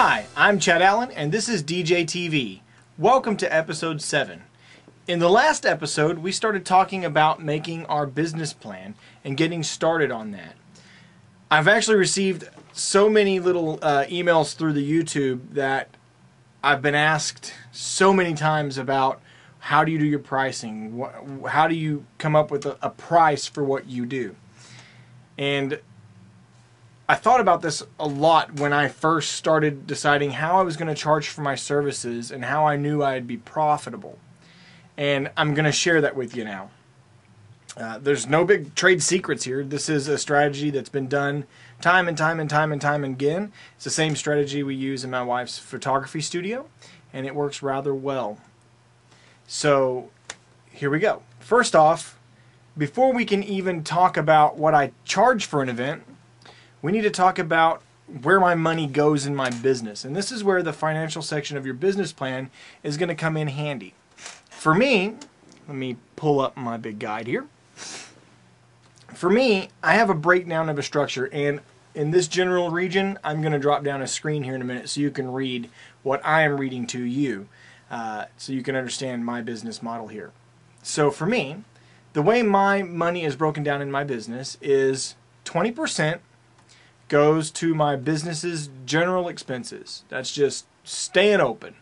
Hi, I'm Chad Allen, and this is DJ TV. Welcome to episode 7. In the last episode, we started talking about making our business plan and getting started on that. I've actually received so many little emails through the YouTube that I've been asked so many times about how do you do your pricing? How do you come up with a price for what you do? And I thought about this a lot when I first started deciding how I was going to charge for my services and how I knew I'd be profitable. And I'm going to share that with you now. There's no big trade secrets here. This is a strategy that's been done time and time again. It's the same strategy we use in my wife's photography studio, and it works rather well. So here we go. First off, before we can even talk about what I charge for an event, we need to talk about where my money goes in my business. And this is where the financial section of your business plan is going to come in handy. For me, let me pull up my big guide here. For me, I have a breakdown of a structure, and in this general region, I'm going to drop down a screen here in a minute so you can read what I am reading to you, so you can understand my business model here. So for me, the way my money is broken down in my business is 20% goes to my business's general expenses. That's just staying open.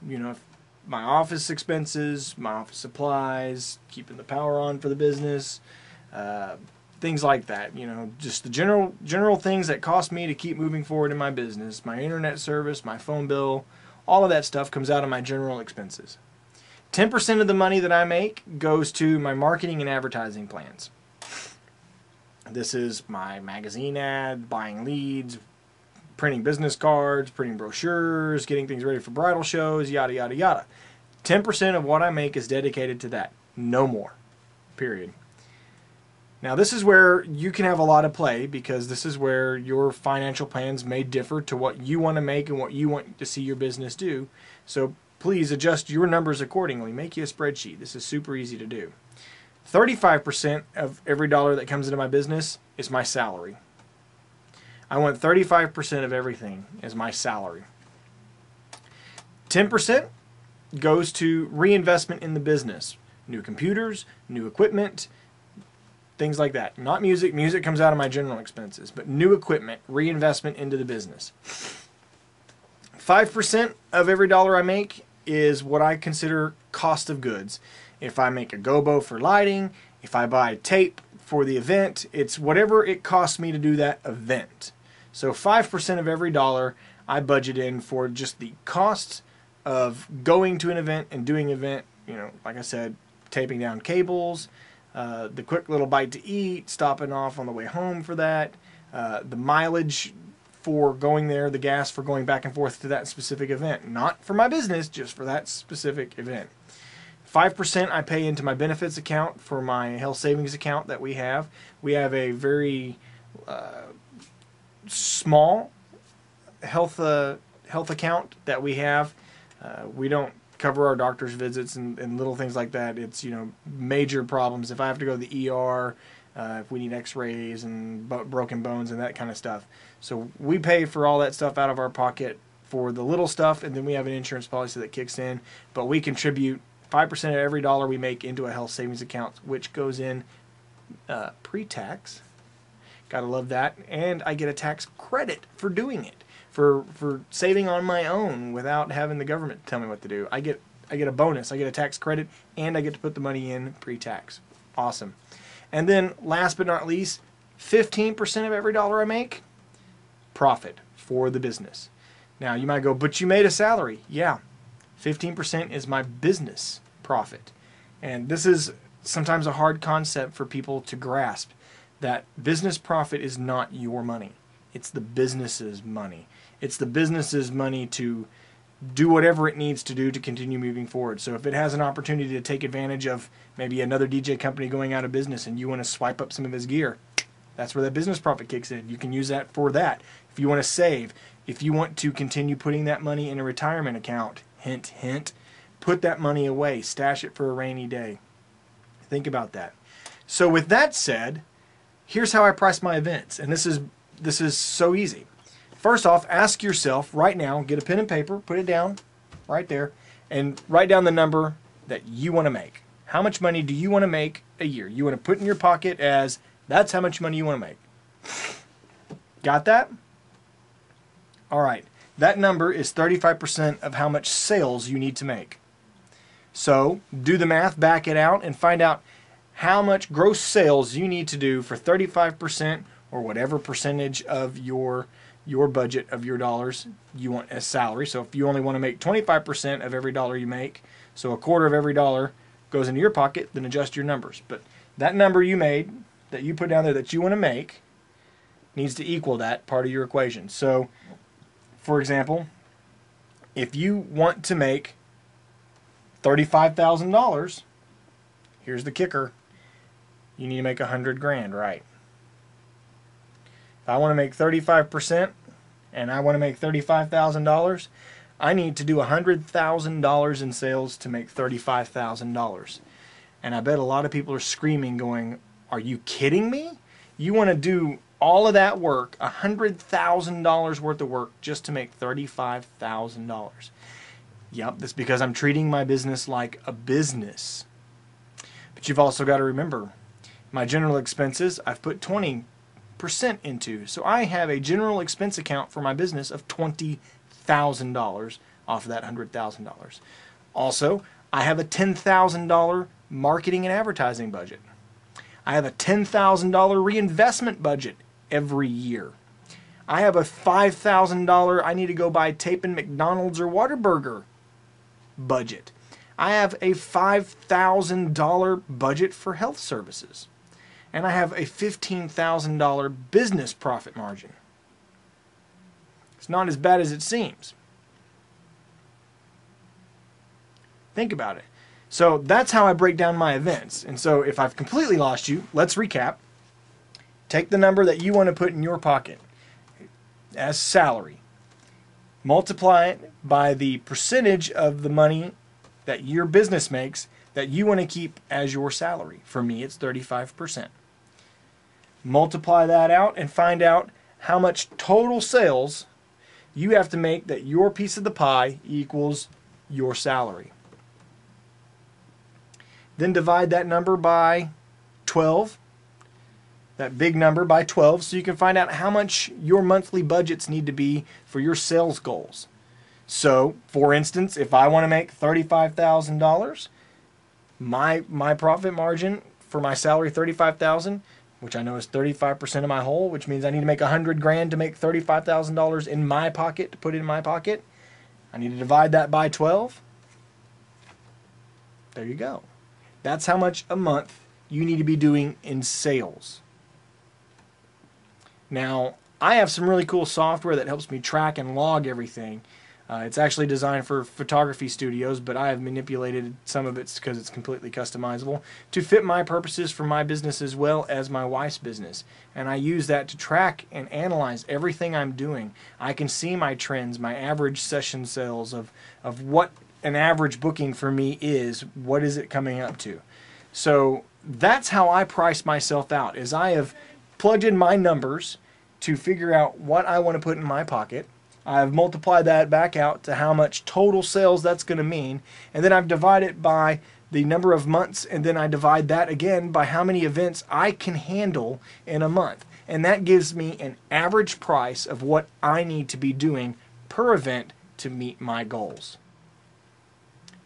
You know, my office expenses, my office supplies, keeping the power on for the business, things like that. You know, just the general things that cost me to keep moving forward in my business. My internet service, my phone bill, all of that stuff comes out of my general expenses. 10% of the money that I make goes to my marketing and advertising plans. This is my magazine ad, buying leads, printing business cards, printing brochures, getting things ready for bridal shows, yada, yada, yada. 10% of what I make is dedicated to that. No more. Period. Now, this is where you can have a lot of play, because this is where your financial plans may differ to what you want to make and what you want to see your business do. So please adjust your numbers accordingly. Make you a spreadsheet. This is super easy to do. 35% of every dollar that comes into my business is my salary. I want 35% of everything as my salary. 10% goes to reinvestment in the business. New computers, new equipment, things like that. Not music. Music comes out of my general expenses. But new equipment, reinvestment into the business. 5% of every dollar I make is what I consider cost of goods. If I make a gobo for lighting, if I buy tape for the event, it's whatever it costs me to do that event. So 5% of every dollar I budget in for just the costs of going to an event and doing an event. You know, like I said, taping down cables, the quick little bite to eat, stopping off on the way home for that, the mileage for going there, the gas for going back and forth to that specific event. Not for my business, just for that specific event. 5% I pay into my benefits account for my health savings account that we have. We have a very small health account that we have. We don't cover our doctor's visits and little things like that. It's, you know, major problems. If I have to go to the ER, if we need x-rays and broken bones and that kind of stuff. So we pay for all that stuff out of our pocket for the little stuff, and then we have an insurance policy that kicks in. But we contribute 5% of every dollar we make into a health savings account, which goes in pre-tax. Gotta love that. And I get a tax credit for doing it, for saving on my own without having the government tell me what to do. I get a bonus. I get a tax credit, and I get to put the money in pre-tax. Awesome. And then last but not least, 15% of every dollar I make, profit for the business. Now you might go, but you made a salary. Yeah. 15% is my business profit. And this is sometimes a hard concept for people to grasp, that business profit is not your money. It's the business's money. It's the business's money to do whatever it needs to do to continue moving forward. So if it has an opportunity to take advantage of maybe another DJ company going out of business and you want to swipe up some of his gear, that's where that business profit kicks in. You can use that for that. If you want to save, if you want to continue putting that money in a retirement account, hint, hint, put that money away, stash it for a rainy day. Think about that. So with that said, here's how I price my events, and this is so easy. first off, ask yourself right now, get a pen and paper, put it down right there, and write down the number that you want to make. How much money do you want to make a year? You want to put in your pocket as, that's how much money you want to make. Got that? All right. That number is 35% of how much sales you need to make. So do the math, back it out, and find out how much gross sales you need to do for 35% or whatever percentage of your budget of your dollars you want as salary. So if you only want to make 25% of every dollar you make, so a quarter of every dollar goes into your pocket, then adjust your numbers. But that number you made, that you put down there that you want to make, needs to equal that part of your equation. So, for example, if you want to make $35,000, here's the kicker. You need to make 100 grand, right? If I want to make 35% and I want to make $35,000, I need to do $100,000 in sales to make $35,000. And I bet a lot of people are screaming going, are you kidding me? You want to do all of that work, $100,000 worth of work, just to make $35,000. Yep, that's because I'm treating my business like a business. But you've also got to remember, my general expenses, I've put 20% into. So I have a general expense account for my business of $20,000 off of that $100,000. Also, I have a $10,000 marketing and advertising budget. I have a $10,000 reinvestment budget every year. I have a $5,000 I need to go buy tape in McDonald's or Whataburger budget. I have a $5,000 budget for health services. And I have a $15,000 business profit margin. It's not as bad as it seems. Think about it. So that's how I break down my events. And so if I've completely lost you, let's recap. Take the number that you want to put in your pocket as salary. Multiply it by the percentage of the money that your business makes that you want to keep as your salary. For me, it's 35%. Multiply that out and find out how much total sales you have to make that your piece of the pie equals your salary. Then divide that number by 12, that big number by 12, so you can find out how much your monthly budgets need to be for your sales goals. So, for instance, if I want to make $35,000, my profit margin for my salary, $35,000, which I know is 35% of my whole, which means I need to make 100 grand to make $35,000 in my pocket, to put it in my pocket. I need to divide that by 12. There you go. That's how much a month you need to be doing in sales. Now, I have some really cool software that helps me track and log everything. It's actually designed for photography studios, but I have manipulated some of it because it's completely customizable to fit my purposes for my business as well as my wife's business. And I use that to track and analyze everything I'm doing. I can see my trends, my average session sales of what an average booking for me is, what is it coming up to. So that's how I price myself out, is I have plugged in my numbers to figure out what I want to put in my pocket. I've multiplied that back out to how much total sales that's going to mean, and then I've divided it by the number of months, and then I divide that again by how many events I can handle in a month. And that gives me an average price of what I need to be doing per event to meet my goals.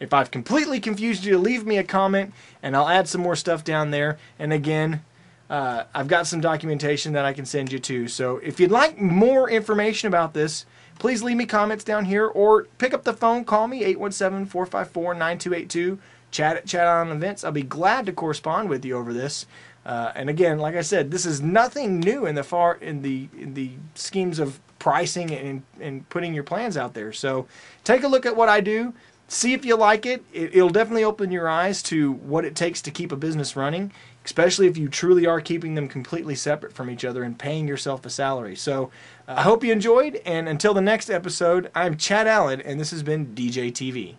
If I've completely confused you, leave me a comment and I'll add some more stuff down there. And again, I've got some documentation that I can send you to. So if you'd like more information about this, please leave me comments down here or pick up the phone, call me, 817-454-9282. Chat on events. I'll be glad to correspond with you over this. And again, like I said, this is nothing new in the schemes of pricing and putting your plans out there. So take a look at what I do. See if you like it. It'll definitely open your eyes to what it takes to keep a business running, especially if you truly are keeping them completely separate from each other and paying yourself a salary. So I hope you enjoyed, and until the next episode, I'm Chad Allen, and this has been DJ TV.